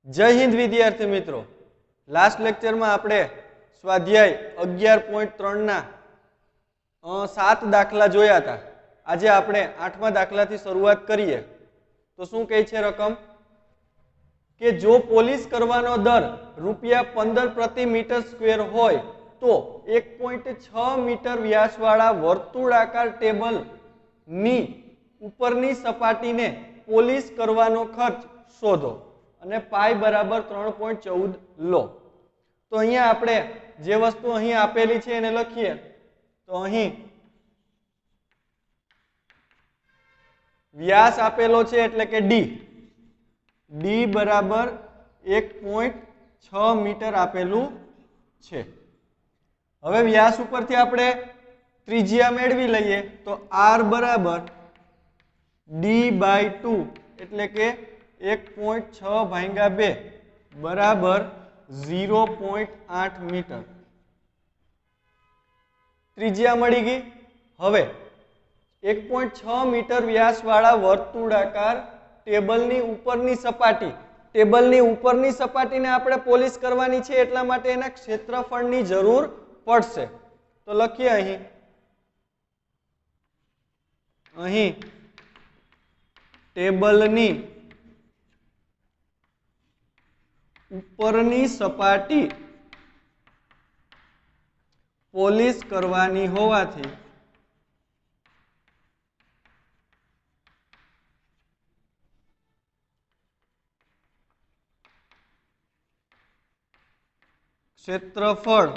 जय हिंद विद्यार्थी मित्रों। लास्ट लेक्चर में आपणे स्वाध्याय 11.3 ना 7 दाखला जोया था। आज आपणे 8मा दाखला थी शुरुआत करिए तो शू कहे छे रकम के जो पोलिस करवानो दर ₹15 प्रति मीटर स्क्वेर होय तो 1.6 मीटर व्यासवाळा वर्तुळाकार टेबल नी उपरनी सपाटीने पोलिस करवानो खर्च शोधो અને પાઈ બરાબર 3.14 લો। તો અહીંયા આપણે જે વસ્તુ અહીં આપેલી છે એને લખીએ તો અહીં વ્યાસ આપેલો છે એટલે કે ડી બરાબર 1.6 મીટર આપેલું છે। હવે વ્યાસ ઉપરથી આપણે ત્રિજ્યા મેળવી લઈએ તો r બરાબર d/2 એટલે કે 1.6 ભાગ્યા 2 બરાબર 0.8 મીટર ત્રિજ્યા મળી ગઈ। હવે 1.6 મીટર વ્યાસવાળા વર્તુળાકાર ટેબલની ઉપરની સપાટીને આપણે પોલિશ કરવાની છે એટલા માટે એના ક્ષેત્રફળની જરૂર પડશે। તો લખીએ અહીં ટેબલની ઉપરની સપાટી પોલિશ કરવાની હોવાથી ક્ષેત્રફળ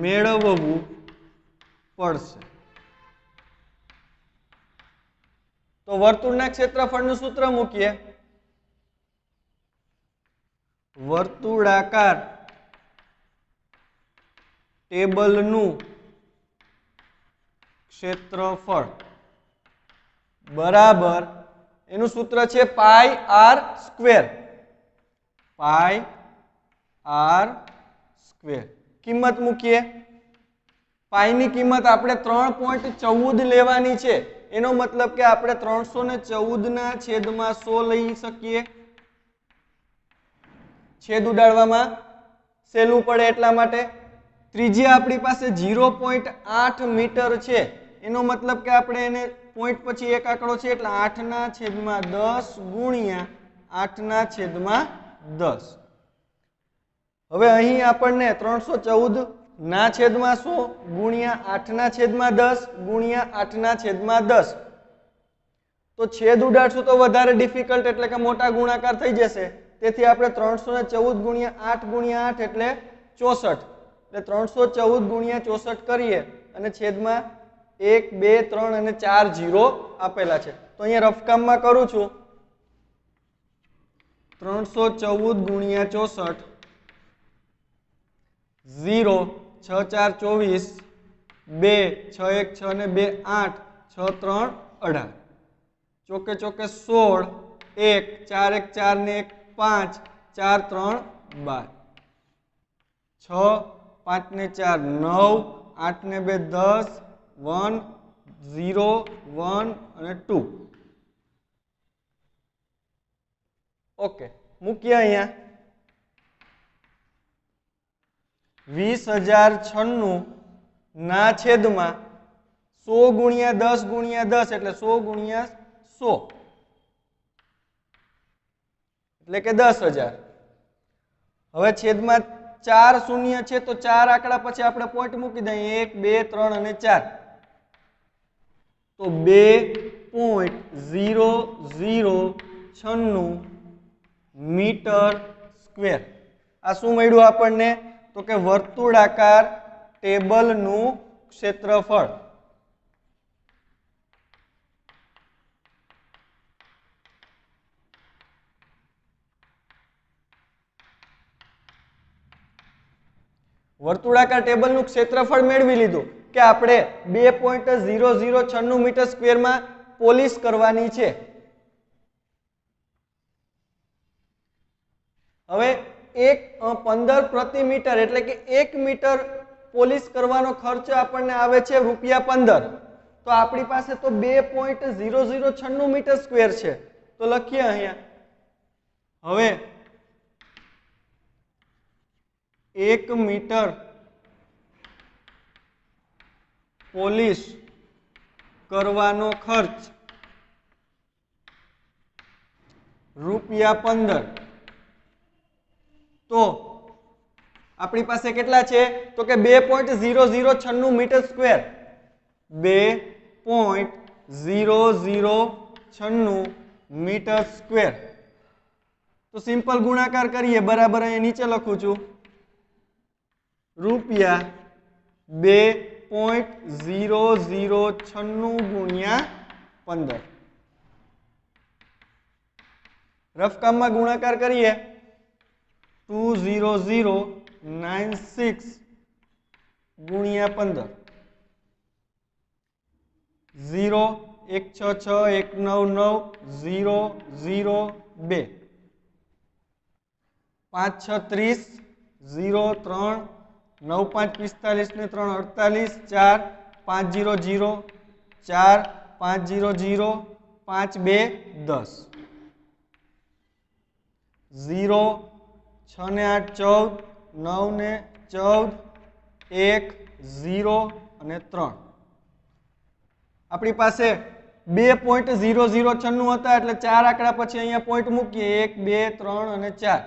મેળવવું પડશે। તો વર્તુળના ક્ષેત્રફળનું સૂત્ર મૂકીએ। વર્તુળાકાર ટેબલનું ક્ષેત્રફળ બરાબર એનું સૂત્ર છે પાઈ આર સ્ક્વેર। કિંમત મૂકીએ। પાઈની કિંમત આપણે 3.14 લેવાની છે। એનો મતલબ કે આપણે 314 ના છેદમાં 100 લઈ શકીએ। છેદ ઉડાડવામાં સહેલું પડે એટલા માટે। ત્રિજ્યા આપણી પાસે 0.8 મીટર છે। એનો મતલબ કે આપણે એને પોઈન્ટ પછી એક આંકડો છે એટલે 8/10 ગુણ્યા 8/10। હવે અહીં આપણને 314 ના છેદમાં 100 ગુણ્યા 8/10 ગુણ્યા 8/10 તો છેદ ઉડાડશું તો વધારે ડિફિકલ્ટ એટલે કે મોટા ગુણાકાર થઈ જશે। તેથી આપણે 314 ગુણ્યા 8 એટલે 64 એટલે 314 ગુણ્યા 64 કરીએ અને છેદમાં 1 2 3 અને 4 0 આપેલા છે। તો અહીંયા રફકામમાં કરું છું 314 ગુણ્યા 64 0 6 4 24 2 6 1 6 ને 2 8 6 3 18 ચોકે ચોકે 16 1 4 1 4 ને 1 5 4 3 12 6 5 ને 4 9 8 ને 2 10 1 0 1 અને 2 ઓકે મૂકીએ અહીંયા 20,096 ના છેદમાં 100 ગુણ્યા 10 ગુણ્યા 10 એટલે 100 ગુણ્યા 100 એટલે કે 10,000। હવે છેદમાં 4 શૂન્ય છે તો 4 આંકડા પછી આપણે પોઈન્ટ મૂકી દઈએ 1 2 3 અને 4 તો 2.0096 મીટર સ્ક્વેર। આ શું મળ્યું આપણને તો કે વર્તુળાકાર ટેબલનું ક્ષેત્રફળ। વર્તુળાકાર ટેબલનું ક્ષેત્રફળ મેળવી લીધું કે આપણે 2.0096 મીટર સ્ક્વેરમાં પોલિશ કરવાની છે। હવે 15 પ્રતિ મીટર એટલે કે 1 મીટર પોલિશ કરવાનો ખર્ચ આપણને આવે છે ₹15। તો આપણી પાસે તો 2.0096 મીટર સ્ક્વેર છે। તો લખીએ અહીંયા હવે 1 મીટર પોલિશ કરવાનો ખર્ચ ₹15 તો આપણી પાસે કેટલા છે તો કે 2.0096 મીટર સ્ક્વેર 2.0096 મીટર સ્ક્વેર તો સિમ્પલ ગુણાકાર કરીએ બરાબર અહીંયા નીચે લખું છું ₹2.0096 ગુણ્યા 15 રફ કામમાં ગુણાકાર કરીએ 20096 ગુણ્યા 15 0 166 199 0 02 5 6 30 0 3 9 5 45 ને 3 48 4 5 0 0 4 5 0 0 5 2 10 0 6 ને 8 14 9 ને 14 1 0 અને 3 આપણી પાસે 2.0096 હતા એટલે 4 આંકડા પછી અહીંયા પોઈન્ટ મૂકીએ 1 2 3 અને 4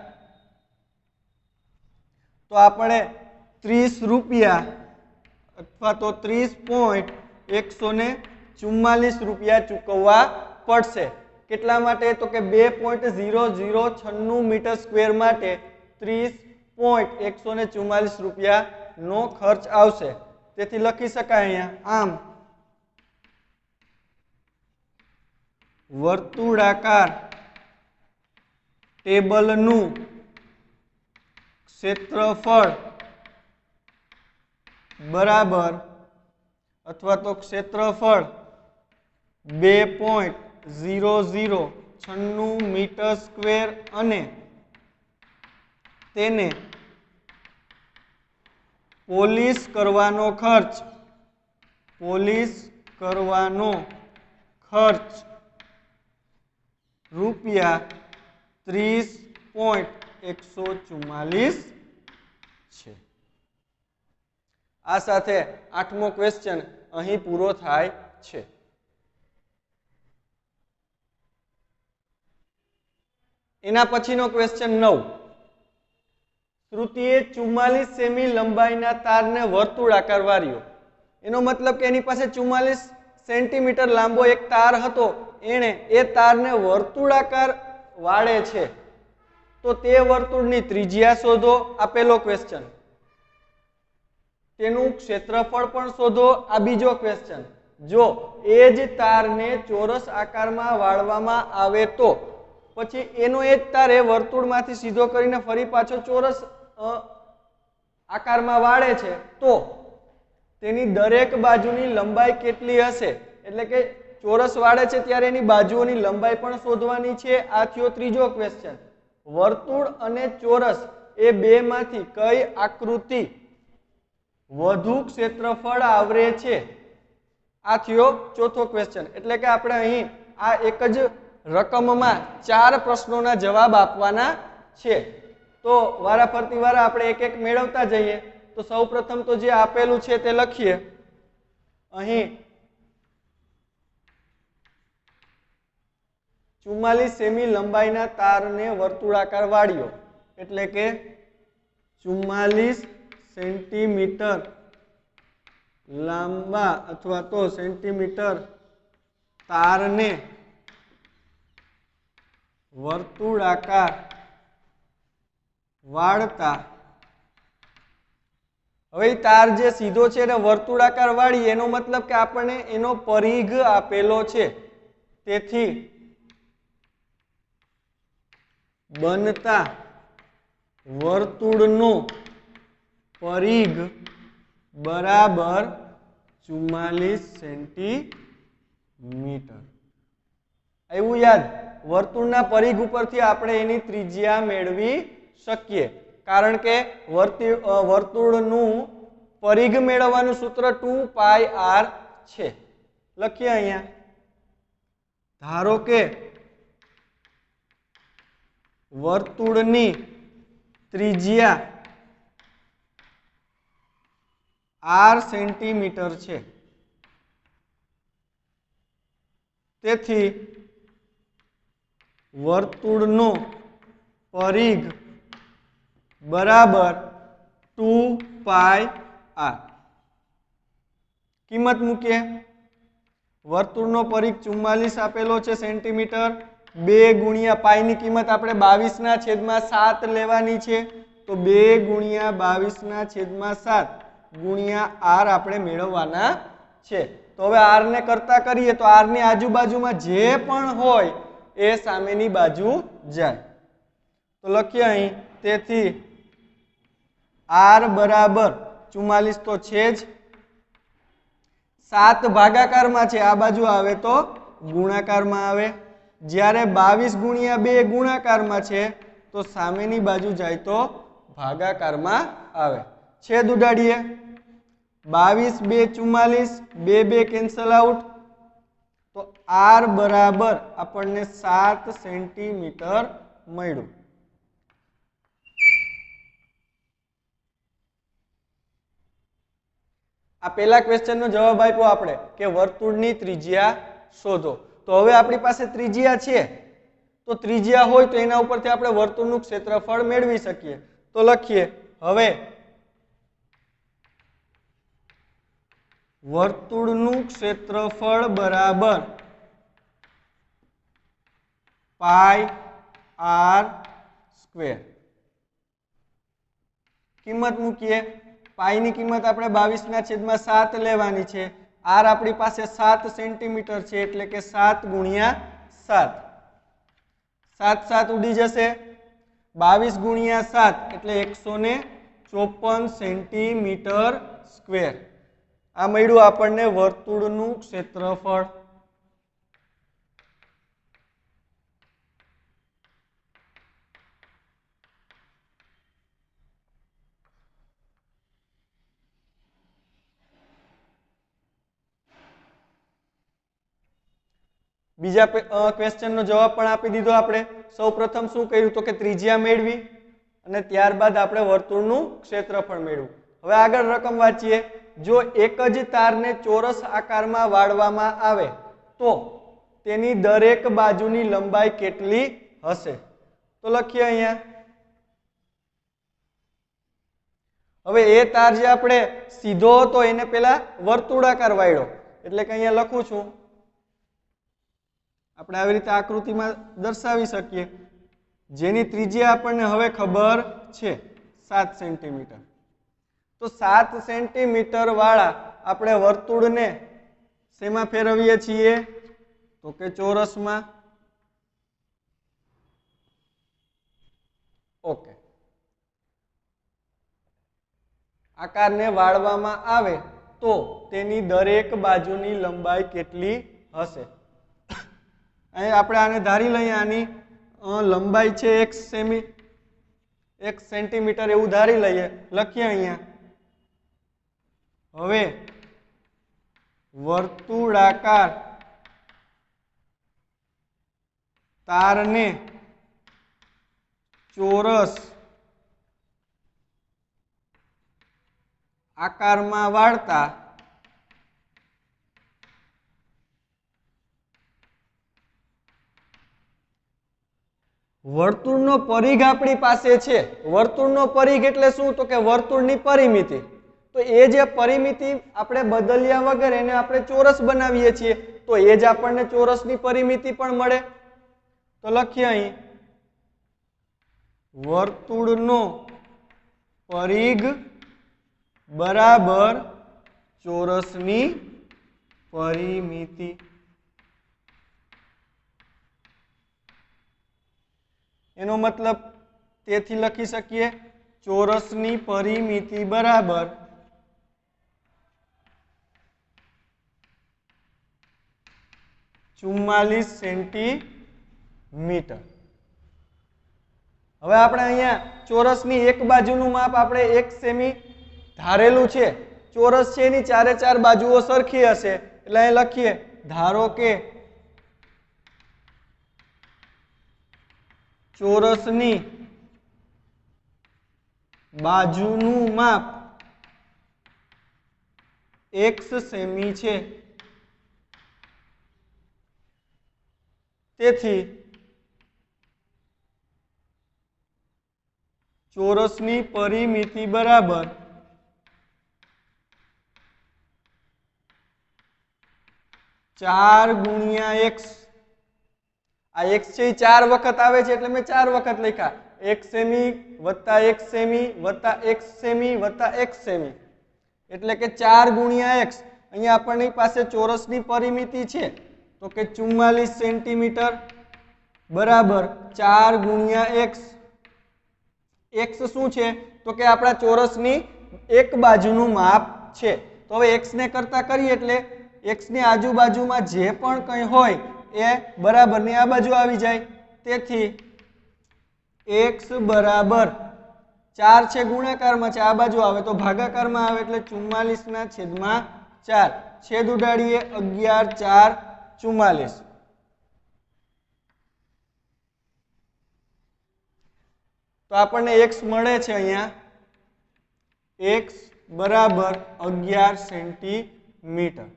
તો આપણે ₹30 અથવા તો 30.144 ચૂકવવા પડશે કેટલા માટે તો કે 2.0096 મીટર સ્ક્વેર માટે 30.144 નો ખર્ચ આવશે તેથી લખી શકાય અહીંયા આમ વર્તુળાકાર ટેબલનું ક્ષેત્રફળ બરાબર અથવા તો ક્ષેત્રફળ 2.0096 મીટર સ્ક્વેર અને તેને પોલિશ કરવાનો ખર્ચ ₹30.144 છે આ સાથે 8મો ક્વેશ્ચન અહીં પૂરો થાય છે એના પછીનો ક્વેશ્ચન 9 શ્રુતિએ 44 સેમી લંબાઈના તારને વર્તુળાકાર વાળ્યો એનો મતલબ કે એની પાસે 44 સેન્ટીમીટર લાંબો એક તાર હતો એણે એ તારને વર્તુળાકાર વાળે છે તો તે વર્તુળની ત્રિજ્યા શોધો આપેલો ક્વેશ્ચન તેનું ક્ષેત્રફળ પણ શોધો આ બીજો ક્વેશ્ચન જો એ જ તારને ચોરસ આકારમાં વાળવામાં આવે તો પછી એનો એ જ તાર એ વર્તુળમાંથી સીધો કરીને ફરી પાછો ચોરસ આકારમાં વાળે છે તો તેની દરેક બાજુની લંબાઈ કેટલી હશે એટલે કે ચોરસ વાળે છે ત્યારે એની બાજુઓની લંબાઈ પણ શોધવાની છે આ થયો ત્રીજો ક્વેશ્ચન વર્તુળ અને ચોરસ એ બેમાંથી કઈ આકૃતિ વધુ ક્ષેત્રફળ આવરે છે આ થયો ચોથો ક્વેશ્ચન એટલે કે આપણે અહીં આ એક જ રકમમાં 4 પ્રશ્નોના જવાબ આપવાના છે તો વારાફરતી વારા આપણે એક એક મેળવતા જઈએ તો સૌપ્રથમ તો જે આપેલું છે તે લખીએ અહીં 44 સેમી લંબાઈના તારને વર્તુળાકાર વાળ્યો એટલે કે 44 સેન્ટીમીટર લાંબા અથવા તો સેન્ટીમીટર તારને વર્તુળાકાર વાળતા હવે તાર જે સીધો છે એને વર્તુળાકાર વાળી એનો મતલબ કે આપણને એનો પરિઘ આપેલો છે તેથી બનતા વર્તુળનો પરિઘ બરાબર 44 સેન્ટીમીટર આવ્યું યાદ વર્તુળના પરિઘ ઉપરથી આપણે એની ત્રિજ્યા મેળવી શકીએ કારણ કે વર્તુળનું પરિઘ મેળવવાનું સૂત્ર 2πr છે લખીએ અહીંયા ધારો કે વર્તુળની ત્રિજ્યા r સેન્ટીમીટર છે, તેથી વર્તુળનો પરિઘ બરાબર 2πr. કિંમત મૂકીએ. વર્તુળનો પરિઘ 44 આપેલો છે સેન્ટીમીટર. 2 ગુણ્યા પાઈ ની કિંમત આપણે 22/7 લેવાની છે, તો 2 ગુણ્યા 22/7 ગુણ્યા r આપણે મેળવવાના છે. તો હવે r ને કરતા કરીએ તો r ની આજુબાજુમાં જે પણ હોય એ સામેની બાજુ જાય. તો લખીએ અહીં, તેથી r બરાબર 44 તો છે જ, 7 ભાગાકારમાં છે, આ બાજુ આવે તો ગુણાકારમાં આવે. જ્યારે 22 ગુણ્યા 2 ગુણાકારમાં છે તો સામેની બાજુ જાય તો ભાગાકારમાં આવે. છેદ ઉડાડીએ. 22 2 44, 2 2 કેન્સલ આઉટ, તો r બરાબર આપણને 7 સેન્ટીમીટર મળ્યું. આ પહેલા ક્વેશ્ચનનો જવાબ આપ્યો આપણે કે વર્તુળની ત્રિજ્યા શોધો. તો હવે આપણી પાસે ત્રિજ્યા છે, તો ત્રિજ્યા હોય તો એના ઉપરથી આપણે વર્તુળનું ક્ષેત્રફળ મેળવી શકીએ. તો લખીએ, હવે વર્તુળનું ક્ષેત્રફળ બરાબર પાઈ r સ્ક્વેર. કિંમત મૂકીએ. પાઈ ની કિંમત આપણે 22/7 લેવાની છે. r આપણી પાસે 7 સેન્ટીમીટર છે, એટલે કે 7 ગુણ્યા 7. 7 7 ઉડી જશે. 22 ગુણ્યા 7 એટલે 154 સેન્ટીમીટર સ્ક્વેર. આ મળ્યું આપણને વર્તુળનું ક્ષેત્રફળ. બીજા ક્વેશ્ચનનો જવાબ પણ આપી દીધો આપણે. સૌપ્રથમ શું કર્યું તો કે ત્રિજ્યા મેળવી અને ત્યારબાદ આપણે વર્તુળનું ક્ષેત્રફળ મેળવ્યું. હવે આગળ રકમ વાંચીએ. જો એક જ તારને ચોરસ આકારમાં વાળવામાં આવે તો તેની દરેક બાજુની લંબાઈ કેટલી હશે? તો લખીએ અહીંયા. હવે એ તાર જે આપણે સીધો હતો એને પેલા વર્તુળાકાર વાળ્યો, એટલે કે અહીંયા લખું છું, આપણે આવી રીતે આકૃતિમાં દર્શાવી શકીએ. જેની ત્રિજ્યા આપણને હવે ખબર છે 7 સેન્ટીમીટર. તો 7 સેન્ટીમીટર વાળા આપણે વર્તુળને શેમાં ફેરવીએ છીએ? તો કે ચોરસમાં. ઓકે. આકારને વાળવામાં આવે તો તેની દરેક બાજુની લંબાઈ કેટલી હશે? અહીં આપણે આને ધારી લઈએ, આની લંબાઈ છે 1 સેન્ટીમીટર એવું ધારી લઈએ. લખીએ અહીંયા. હવે વર્તુળાકાર તારને ચોરસ આકારમાં વાળતા વર્તુળનો પરિઘ આપણી પાસે છે. વર્તુળનો પરિઘ એટલે શું? તો કે વર્તુળની પરિમિતિ. તો એ જે પરિમિતિ આપણે બદલ્યા વગર એને આપણે ચોરસ બનાવીએ છીએ, તો એ જ આપણને ચોરસની પરિમિતિ પણ મળે. તો લખીએ અહીં, વર્તુળનો પરિઘ બરાબર ચોરસની પરિમિતિ. એનો મતલબ તેથી લખી શકીએ ચોરસની પરિમિતિ બરાબર 44 સેન્ટીમીટર. હવે આપણે અહીંયા ચોરસની એક બાજુનું માપ આપણે 1 સેમી ધારેલું છે. ચોરસ છે એની ચારે ચાર બાજુઓ સરખી હશે, એટલે અહીં લખીએ, ધારો કે ચોરસની બાજુનું માપ x સેમી છે, તેથી ચોરસની પરિમિતિ બરાબર 4 ગુણ્યા x. આ x છે એ 4 વખત આવે છે એટલે મેં 4 વખત લખ્યા. 1 સેમી વત્તા 1 સેમી વત્તા 1 સેમી વત્તા 1 સેમી એટલે કે 4 ગુણ્યા x. અહીંયા આપણી પાસે ચોરસની પરિમિતિ છે તો કે 44 સેન્ટીમીટર બરાબર 4 ગુણ્યા x. x શું છે તો કે આપણા ચોરસની એક બાજુનું માપ છે. તો હવે x ને કરતા કરીએ એટલે x ની આજુબાજુમાં જે પણ કંઈ હોય એ બરાબરની આ બાજુ આવી જાય. તેથી x બરાબર 4 છે ગુણાકારમાં છે, આ બાજુ આવે તો ભાગાકારમાં આવે એટલે 44/4. છેદ ઉડાડીએ 11 4 44. તો આપણને x મળે છે અહીંયા x બરાબર 11 સેન્ટીમીટર.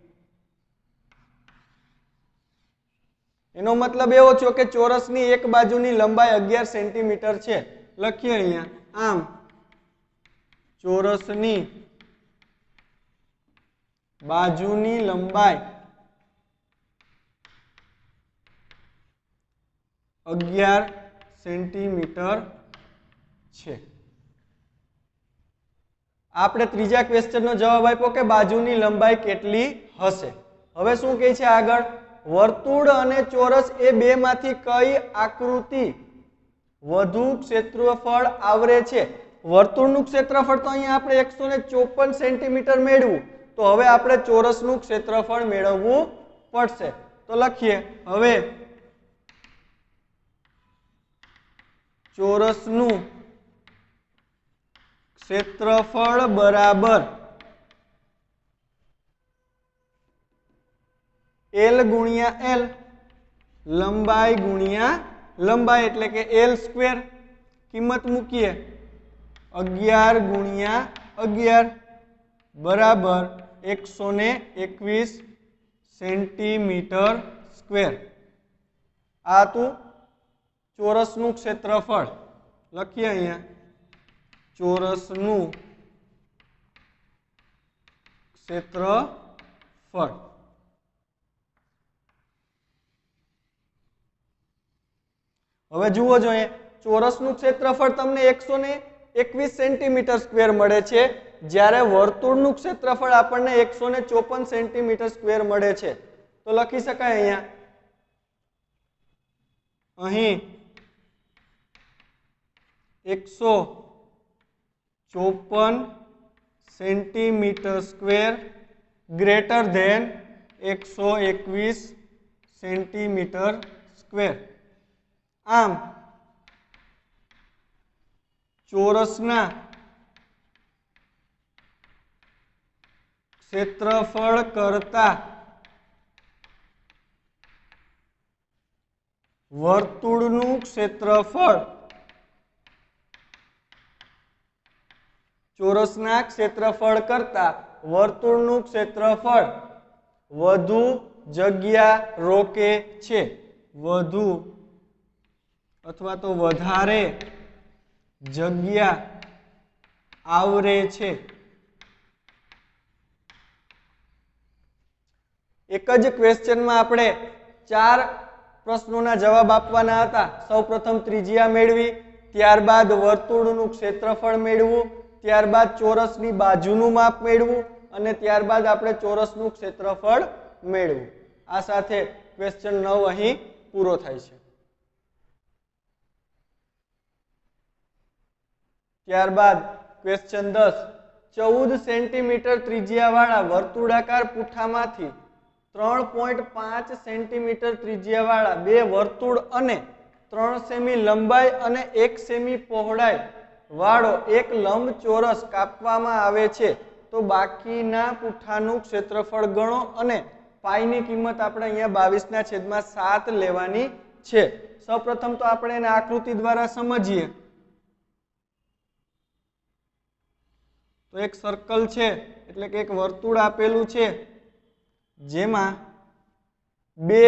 એનો મતલબ એવો થયો કે ચોરસની એક બાજુની લંબાઈ 11 સેન્ટીમીટર છે. લખીએ અહીંયા આમ ચોરસની બાજુની લંબાઈ 11 સેન્ટીમીટર છે. આપણે ત્રીજા ક્વેશ્ચનનો જવાબ આપ્યો કે બાજુની લંબાઈ કેટલી હશે. હવે શું કહે છે આગળ? વર્તુળ અને ચોરસ એ બેમાંથી કઈ આકૃતિ વધુ ક્ષેત્રફળ આવરે છે? વર્તુળનું ક્ષેત્રફળ તો અહીંયા આપણે 154 સેન્ટીમીટર મેળવ્યું, તો હવે આપણે ચોરસનું ક્ષેત્રફળ મેળવવું પડશે. તો લખીએ હવે ચોરસનું ક્ષેત્રફળ બરાબર L ગુણ્યા L, લંબાઈ ગુણ્યા લંબાઈ એટલે કે L સ્ક્વેર. કિંમત મૂકીએ 11 ગુણ્યા 11 બરાબર 121 સેન્ટીમીટર સ્ક્વેર. આ હતું ચોરસનું ક્ષેત્રફળ. લખીએ અહીંયા ચોરસનું ક્ષેત્રફળ. હવે જુઓ જોઈએ, ચોરસનું ક્ષેત્રફળ તમને 121 સેન્ટીમીટર સ્ક્વેર મળે છે, જ્યારે વર્તુળનું ક્ષેત્રફળ આપણને 154 સેન્ટીમીટર સ્ક્વેર મળે છે. તો લખી શકાય અહીંયા અહીં 154 centimetre square greater than 121 centimetre square. આમ ચોરસના ક્ષેત્રફળ કરતા વર્તુળનું ક્ષેત્રફળ ચોરસના ક્ષેત્રફળ કરતા વર્તુળનું ક્ષેત્રફળ વધુ જગ્યા રોકે છે. વધુ અથવા તો વધારે જગ્યા આવરે છે. એક જ ક્વેશ્ચનમાં આપણે 4 પ્રશ્નોના જવાબ આપવાના હતા. સૌપ્રથમ ત્રિજ્યા મેળવી, ત્યારબાદ વર્તુળનું ક્ષેત્રફળ મેળવવું, ત્યારબાદ ચોરસની બાજુનું માપ મેળવવું અને ત્યારબાદ આપણે ચોરસનું ક્ષેત્રફળ મેળવવું. આ સાથે ક્વેશ્ચન 9 અહીં પૂરો થાય છે. ત્યારબાદ ક્વેશ્ચન 10, 14 સેન્ટીમીટર ત્રિજ્યાવાળા વર્તુળાકાર પુઠ્ઠામાંથી 3.5 સેન્ટીમીટર ત્રિજ્યાવાળા બે વર્તુળ અને 3 સેમી લંબાઈ અને 1 સેમી પહોળાઈ વાળો એક લંબચોરસ કાપવામાં આવે છે, તો બાકીના પુઠ્ઠાનું ક્ષેત્રફળ ગણો અને પાઈની કિંમત આપણે અહીંયા 22/7 લેવાની છે। સૌપ્રથમ તો આપણે એને આકૃતિ દ્વારા સમજીએ તો એક સર્કલ છે એટલે કે એક વર્તુળ આપેલું છે જેમાં બે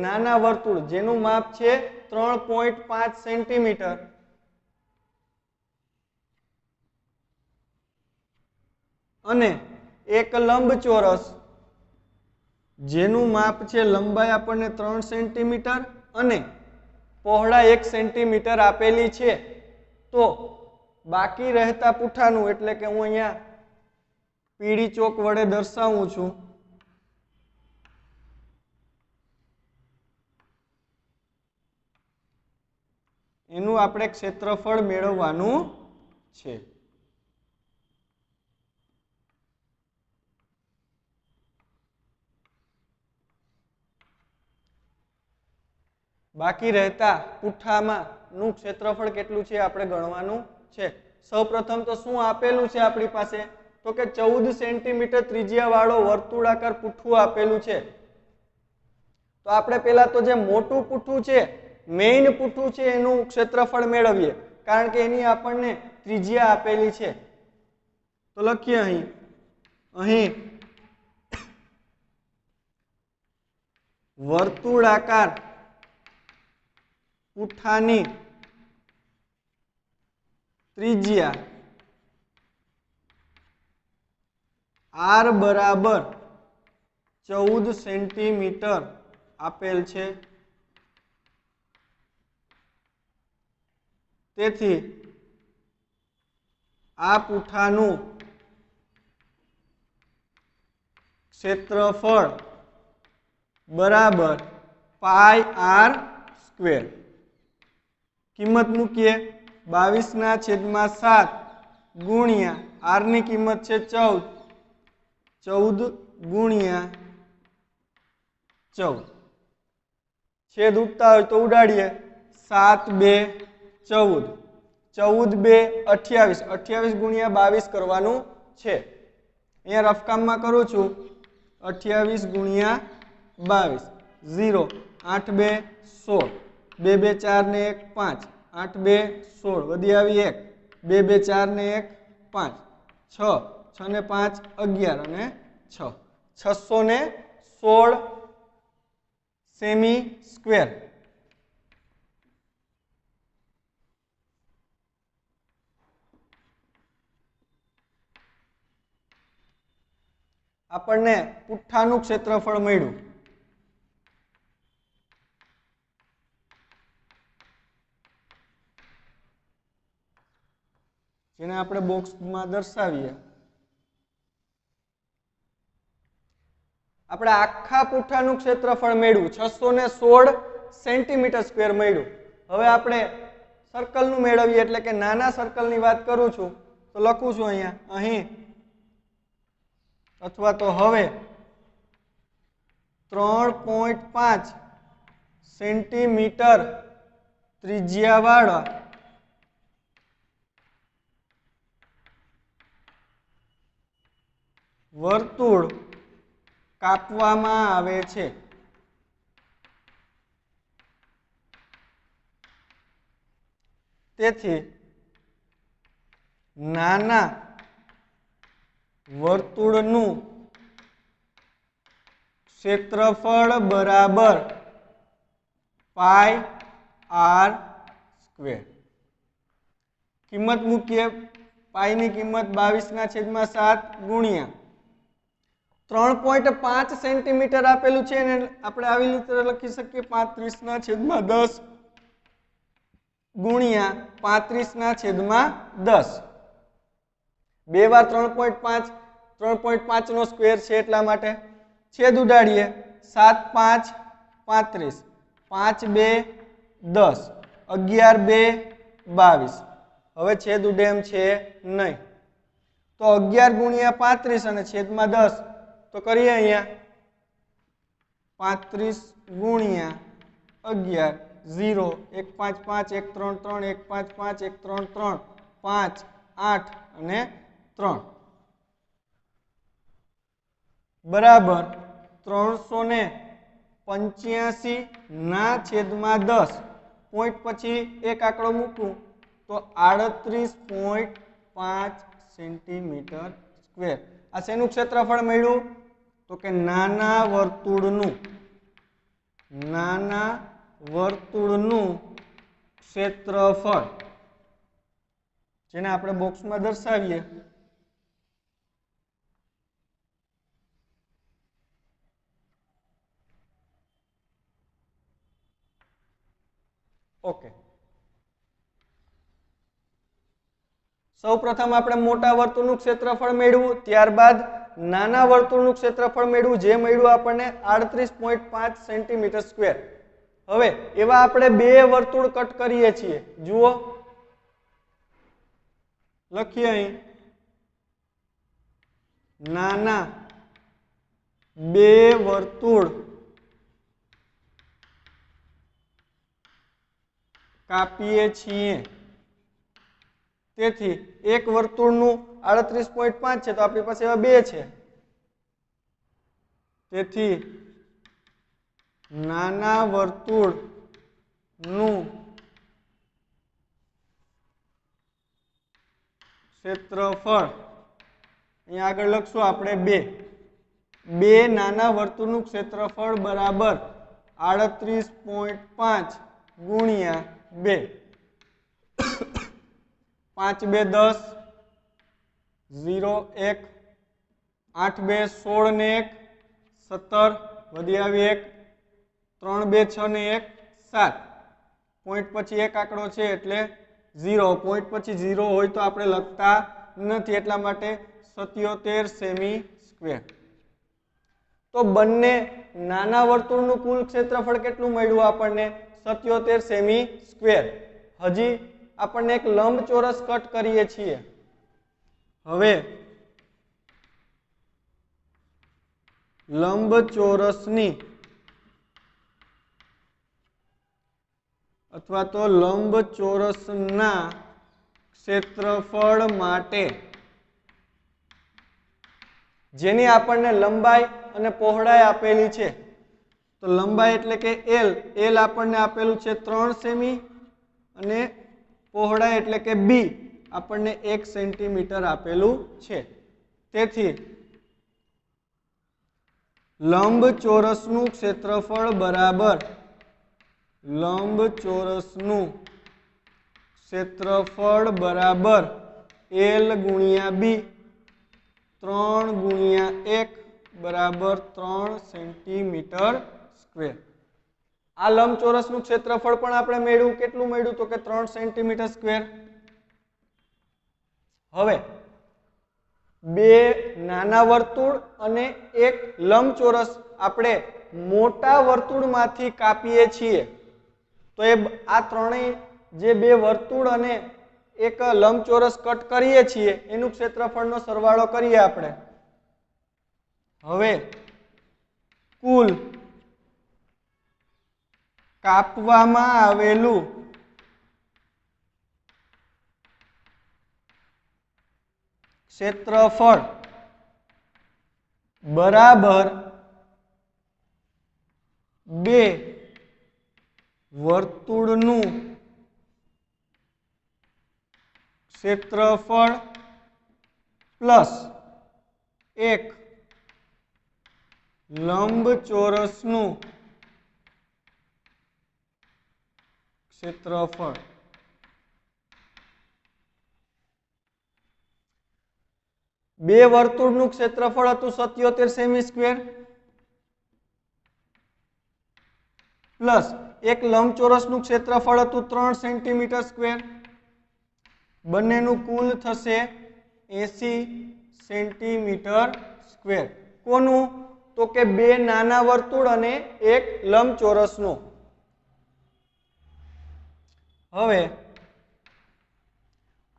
નાના વર્તુળ જેનું માપ છે 3.5 સેન્ટીમીટર અને એક લંબચોરસ જેનું માપ છે લંબાઈ આપણને 3 સેન્ટીમીટર અને પહોળાઈ 1 સેન્ટીમીટર આપેલી છે। તો બાકી રહેતા પૂઠાનું એટલે કે હું અહીંયા પીળી ચોક વડે દર્શાવું છું એનું આપણે ક્ષેત્રફળ મેળવવાનું છે। બાકી રહેતા પૂઠામાંનું ક્ષેત્રફળ કેટલું છે આપણે ગણવાનું છે। સૌપ્રથમ તો શું આપેલું છે આપણી પાસે તો કે 14 સેન્ટીમીટર ત્રિજ્યાવાળો વર્તુળાકાર પૂઠું આપેલું છે। તો આપણે પહેલા તો જે મોટું પૂઠું છે મેઇન પૂઠું છે એનું ક્ષેત્રફળ મેળવીએ કારણ કે એની આપણને ત્રિજ્યા આપેલી છે। તો લખીએ અહીં વર્તુળાકાર પૂઠાની ત્રિજ્યા r બરાબર 14 સેન્ટીમીટર આપેલ છે। તેથી આ પૂઠાનું ક્ષેત્રફળ બરાબર પાઈ r સ્ક્વેર। કિંમત મૂકીએ 22/7 ગુણ્યા r ની કિંમત છે 14 ગુણ્યા 14 છેદ ઉડતા હોય તો ઉડાડીએ 7 2 14 14 2 28 28 ગુણ્યા 22 કરવાનું છે। અહીંયા રફકામમાં કરું છું 28 ગુણ્યા 22 0 8 2 16 2 2 4 ને 1 5 8 2 16 વધી આવી 1 2 2 4 ને 1 5 6 6 ને 5 11 અને 6 616 સેમી સ્ક્વેર। આપણને પુઠ્ઠાનું ક્ષેત્રફળ મળ્યું। જેને આપણે બોક્સમાં દર્શાવીએ। આપણે આખા પુઠ્ઠાનું ક્ષેત્રફળ મળ્યું 616 સેન્ટીમીટર સ્ક્વેર મળ્યું। હવે આપણે સર્કલનું મેળવીએ એટલે કે નાના સર્કલની વાત કરું છું તો લખું છું અહીં અથવા તો હવે 3.5 સેન્ટીમીટર ત્રિજ્યાવાળા વર્તુળ કાપવામાં આવે છે। તેથી નાના વર્તુળનું ક્ષેત્રફળ બરાબર પાઈ r સ્ક્વેર। કિંમત મૂકીએ પાઈની કિંમત 22/7 ગુણ્યા 3.5 સેન્ટીમીટર આપેલું છે ને આપણે આવી રીતે લખી શકીએ 35/10 ગુણ્યા 35/10 બે વાર 3.5 3.5 નો સ્ક્વેર છે એટલા માટે છેદ ઉડાડીએ 7 5 35 5 2 10 11 2 22 હવે છેદ ઉડે એમ છે નહીં તો 11 ગુણ્યા 35 અને છેદમાં 10 તો કરીએ અહીંયા 35 ગુણ્યા 11 0 1 5 5 1 3 3 1 5 5 1 3 3 5 8 અને 3 બરાબર 365 85/10 પોઈન્ટ પછી એક આંકડો મૂકું તો 38.5 સેન્ટીમીટર સ્ક્વેર. આ શેનું ક્ષેત્રફળ મળ્યું? તો કે નાના વર્તુળનું ક્ષેત્રફળ, જેને આપણે બોક્સમાં દર્શાવીએ. ઓકે, સૌપ્રથમ આપણે મોટા વર્તુળનું ક્ષેત્રફળ મેળવ્યું, ત્યારબાદ નાના વર્તુળનું ક્ષેત્રફળ મેળવ્યું, જે મળ્યું આપણને 38.5 સેન્ટીમીટર સ્ક્વેર. હવે એવા આપણે બે વર્તુળ કટ કરીએ છીએ. જુઓ, લખીએ અહીં નાના બે વર્તુળ કાપીએ છીએ. તેથી એક વર્તુળનું 38.5 છે, તો આપણી પાસે એવા બે છે. તેથી નાના વર્તુળનું ક્ષેત્રફળ, અહીંયા આગળ લખશું આપણે બે નાના વર્તુળનું ક્ષેત્રફળ બરાબર 38.5 ગુણ્યા 2. 5 2 10, 0 1, 8 2 16 ને 1 17, વધી આવી 1, 3 2 6 ને 1 7. પોઈન્ટ પછી એક આંકડો છે એટલે 0. પોઈન્ટ પછી 0 હોય તો આપણે લખતા નથી, એટલા માટે 77 સેમી સ્ક્વેર. તો બંને નાના વર્તુળનું કુલ ક્ષેત્રફળ કેટલું મળ્યું આપણને? 77 સેમી સ્ક્વેર. હજી આપણને એક લંબચોરસ કટ કરીએ છીએ. હવે લંબચોરસની અથવા તો લંબચોરસના ક્ષેત્રફળ માટે, જેની આપણને લંબાઈ અને પહોળાઈ આપેલી છે. તો લંબાઈ એટલે કે L આપણને આપેલું છે 3 સેમી અને પહોળાઈ એટલે કે B આપણને 1 સેન્ટીમીટર આપેલું છે. તેથી લંબચોરસનું ક્ષેત્રફળ બરાબર L ગુણ્યા B, 3 ગુણ્યા 1 બરાબર 3 સેન્ટીમીટર સ્ક્વેર. આ લંબચોરસનું ક્ષેત્રફળ પણ આપણે મેળવ્યું. કેટલું મળ્યું? તો કે 3 સેન્ટીમીટર સ્ક્વેર. હવે બે નાના વર્તુળ અને એક લંબચોરસ આપણે મોટા વર્તુળમાંથી કાપીએ છીએ. તો આ ત્રણેય જે બે વર્તુળ અને એક લંબચોરસ કટ કરીએ છીએ એનું ક્ષેત્રફળનો સરવાળો કરીએ આપણે. હવે કુલ કાપવામાં આવેલું ક્ષેત્રફળ બરાબર બે વર્તુળનું ક્ષેત્રફળ પ્લસ એક લંબચોરસનું ક્ષેત્રફળ. બે વર્તુળનું ક્ષેત્રફળ હતું 77 સેમી સ્ક્વેર પ્લસ એક લંબચોરસનું ક્ષેત્રફળ હતું 3 સેન્ટીમીટર સ્ક્વેર. બંનેનું કુલ થશે 80 સેન્ટીમીટર સ્ક્વેર. કોનું? તો કે બે નાના વર્તુળ અને એક લંબચોરસનું. હવે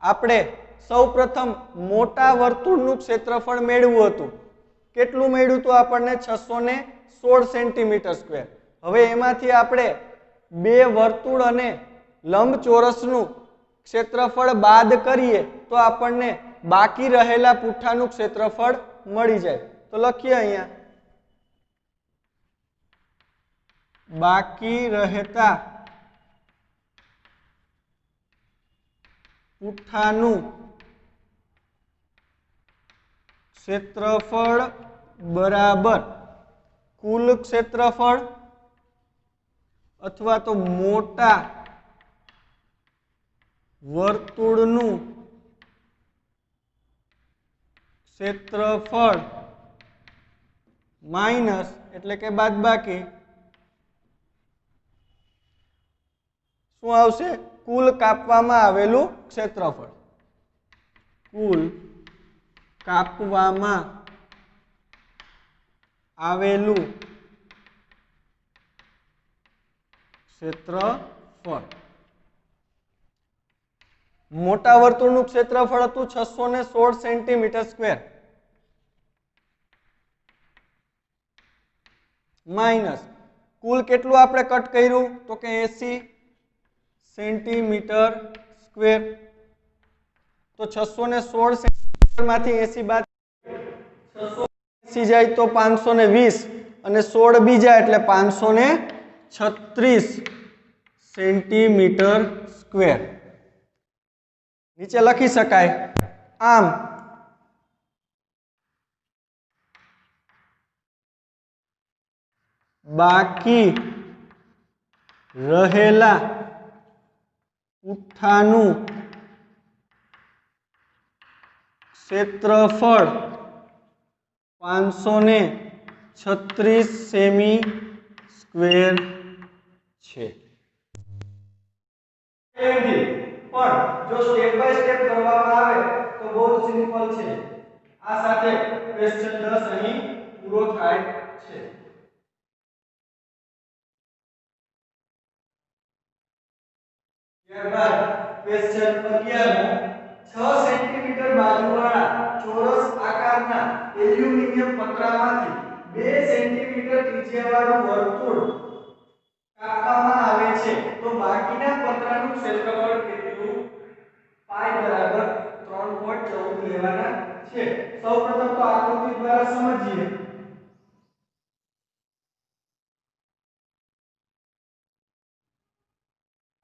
આપણે સૌપ્રથમ મોટા વર્તુળનું ક્ષેત્રફળ મેળવ્યું હતું. કેટલું મળ્યું હતું આપણને? 616 સેન્ટીમીટર સ્ક્વેર. હવે એમાંથી આપણે બે વર્તુળ અને લંબચોરસનું ક્ષેત્રફળ બાદ કરીએ તો આપણને બાકી રહેલા પુઠ્ઠાનું ક્ષેત્રફળ મળી જાય. તો લખીએ અહીંયા બાકી રહેતા પુઠ્ઠાનું ક્ષેત્રફળ બરાબર કુલ ક્ષેત્રફળ અથવા તો મોટા વર્તુળનું ક્ષેત્રફળ માઇનસ એટલે કે બાદબાકી શું આવશે? કુલ કાપવામાં આવેલું ક્ષેત્રફળ. કુલ કાપવામાં આવેલું ક્ષેત્રફળ. મોટા વર્તુળનું ક્ષેત્રફળ હતું 616 સેન્ટીમીટર સ્ક્વેર માઇનસ કુલ કેટલું આપણે કટ કર્યું તો કે 80 સેન્ટીમીટર સ્ક્વેર. તો 616 સેન્ટીમીટર માંથી 80 બાદ 680 જાય તો 520 અને 16 બીજા એટલે 536 સેન્ટીમીટર સ્ક્વેર. નીચે લખી શકાય. આમ બાકી રહેલા પુઠ્ઠાનું ક્ષેત્રફળ 536 સેમી સ્ક્વેર છે. પણ જો સ્ટેપ બાય સ્ટેપ કરવામાં આવે તો બહુ સિમ્પલ છે. આ સાથે ક્વેશ્ચન 10 અહીં પૂરો થાય છે. ત્યારબાદ ક્વેશ્ચન 11 6 સેન્ટીમીટર બાજુવાળા ચોરસ આકારના એલ્યુમિનિયમ પતરામાંથી 2 સેન્ટીમીટર ત્રિજ્યાવાળું વર્તુળ કાપવામાં આવે છે તો બાકીના પતરાનું ક્ષેત્રફળ કેટલું? પાઈ બરાબર 3.14 લેવાના છે. સૌપ્રથમ તો આકૃતિ દ્વારા સમજીએ.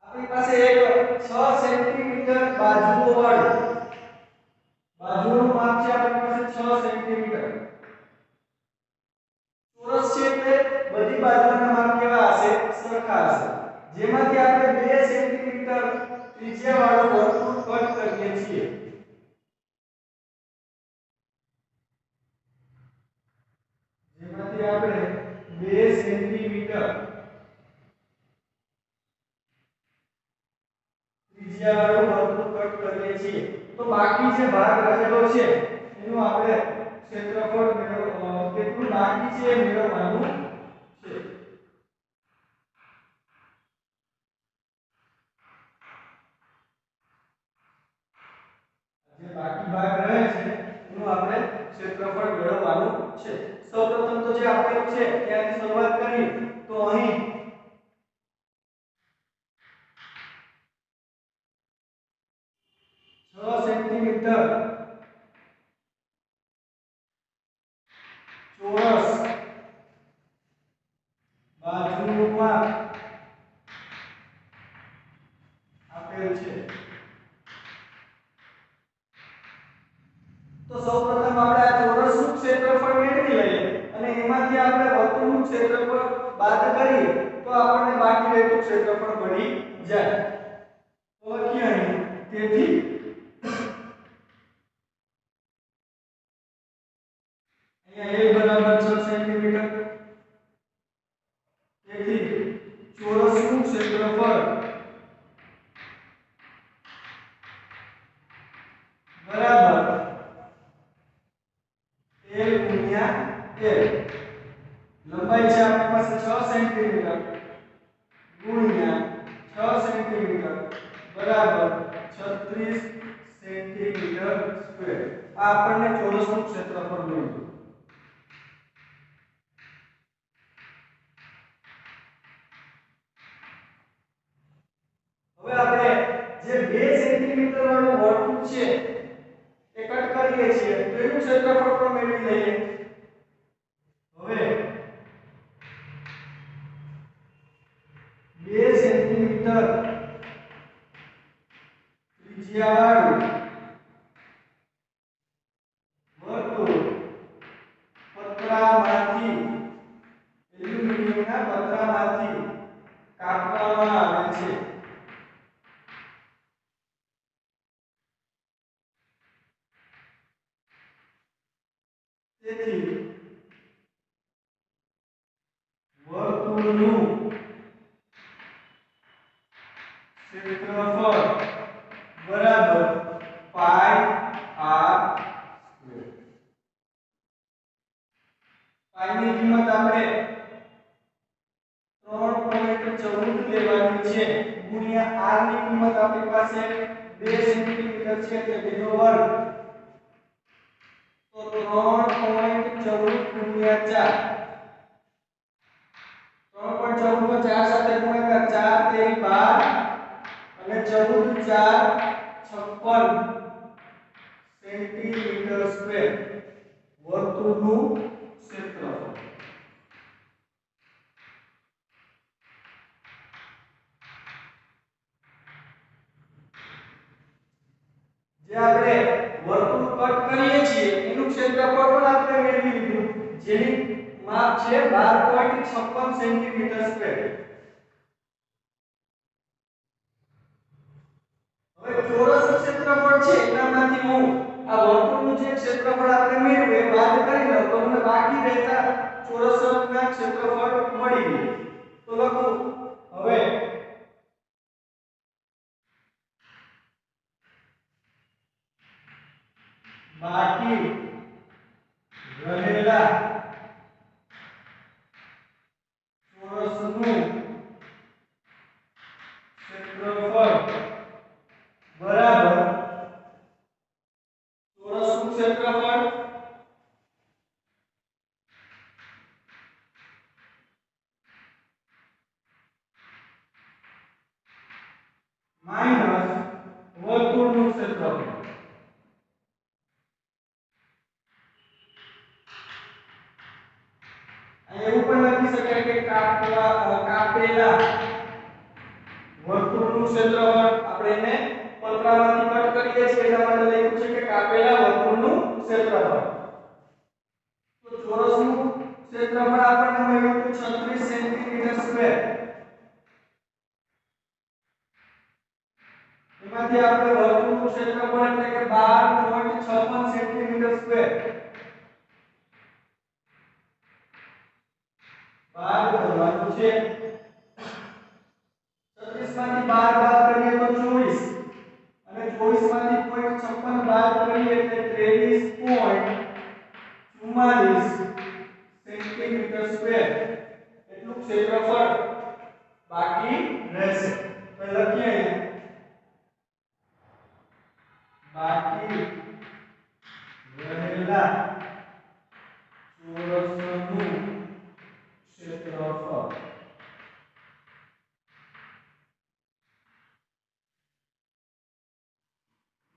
આપણી પાસે એક 6 સેન્ટીમીટર બાજુઓવાળું બાજુનું માપ છે આપણી પાસે 6 સેન્ટીમીટર ચોરસ છે એટલે બધી બાજુના માપ કેવા હશે? સરખા હશે. જેમાંથી આપણે 2 સેન્ટીમીટર ત્રિજ્યાવાળું વર્તુળ કટ કરીએ છીએ. જેમાંથી આપણે 2 સેન્ટીમીટર ત્રિજ્યાવાળું વર્તુળ કટ કરીએ છીએ તો બાકી જે ભાગ રહેલો છે એનું આપણે ક્ષેત્રફળ કેટલું બાકી છે એ મેળવવાનું છે. જે બાકી ભાગ રહે છે એનું આપણે ક્ષેત્રફળ મેળવવાનું છે. સૌપ્રથમ તો જે આપેલું છે ત્યાંથી શરૂઆત કરી તો અહીં 6 સેન્ટીમીટર ચોરસ બાજુનું માપ આપેલ છે. તો સૌપ્રથમ આપણે આ ચોરસનું ક્ષેત્રફળ મેળવી લઈએ અને એમાંથી આપણે વર્તુળનું ક્ષેત્રફળ બાદ કરીએ તો આપણને બાકી રહેતું ક્ષેત્રફળ મળી જાય. તો લખીએ અહીં તેથી અહીંયા L બરાબર 6 સેન્ટીમીટર. તેથી ચોરસનું ક્ષેત્રફળ બરાબર L ગુણ્યા L. લંબાઈ છે આપણી પાસે 6 સેન્ટીમીટર ગુણ્યા 6 સેન્ટીમીટર બરાબર 36 સેન્ટીમીટર સ્ક્વેર. આ આપણને ચોરસનું ક્ષેત્રફળ મળ્યું. હવે આપણે જે 2 સેન્ટીમીટર વાળું વર્તુળ છે એ કટ કરીએ છીએ તો એનું ક્ષેત્રફળ પણ મેળવી લઈએ. હવે ત્રિજ્યાવાળું વર્તુળ પતરામાંથી એલ્યુમિનિયમના પતરામાંથી કાપવામાં આવે છે. તેથી વર્તુળનું ક્ષેત્રફળ બરાબર પાઈ આર સ્ક્વેર. પાઈની કિંમત આપણે 3.14 લેવાની છે ગુણ્યા આર ની કિંમત આપણી પાસે 2 સેન્ટીમીટર છે એટલે 2 નો વર્ગ. તો 3.14 ગુણ્યા 4 3.14 નો 4 સાથે ગુણાકાર 4 તેરી 12 અને 14 4 56 સેન્ટીમીટર સ્ક્વેર વર્તુળનું ક્ષેત્રફળ. જે આપણે વર્તુળ કટ કરીએ છીએ એનું ક્ષેત્રફળ પણ આપણે મેળવી લીધું જેની માપ છે 12.56 સેન્ટીમીટર સ્ક્વેર. હવે ચોરસ ક્ષેત્રફળ છે એનામાંથી હું આ વર્તુળનું જે ક્ષેત્રફળ આપણે મેળવ્યું એ બાદ કરી લઉં તો મને બાકી રહેતા ચોરસના ક્ષેત્રફળ મળી ગયું. તો લખું હવે બાકી રહેલા ચોરસનું ક્ષેત્રફળ બરાબર ચોરસનું ક્ષેત્રફળ માઈનસ વર્તુળનું ક્ષેત્રફળ. એવું પણ લખી શકાય કે કાપેલા વર્તુળનું ક્ષેત્રફળ આપણે એને પતરામાંથી કટ કરીએ છીએ એટલા માટે લખ્યું છે કે કાપેલા વર્તુળનું ક્ષેત્રફળ. તો ચોરસનું ક્ષેત્રફળ આપણને મળ્યું 36 સેન્ટીમીટર સ્ક્વેર. એમાંથી આપણે વર્તુળનું ક્ષેત્રફળ એટલે કે 12.56 સેન્ટીમીટર સ્ક્વેર બાદ કરવાનું છે. 36 માંથી 12 બાદ કરીએ તો 24 અને 24 માંથી 0.56 બાદ કરીએ એટલે 23.44 સેન્ટીમીટર સ્ક્વેર એટલું ક્ષેત્રફળ બાકી રહેશે. તો લખીએ બાકી રહેલા ચોરસનું ક્ષેત્રફળ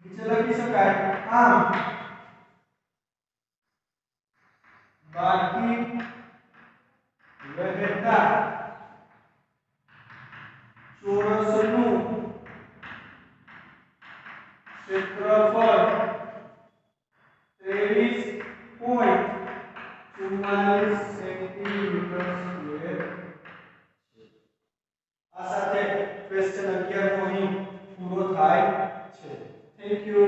નીચે લખી શકાય આમ બાકી રહેતા ચોરસનું ક્ષેત્રફળ 23.44 સેન્ટીમીટર સ્ક્વેર છે. આ સાથે ક્વેશ્ચન 11 નો અહીં પૂરો થાય છે. Thank you.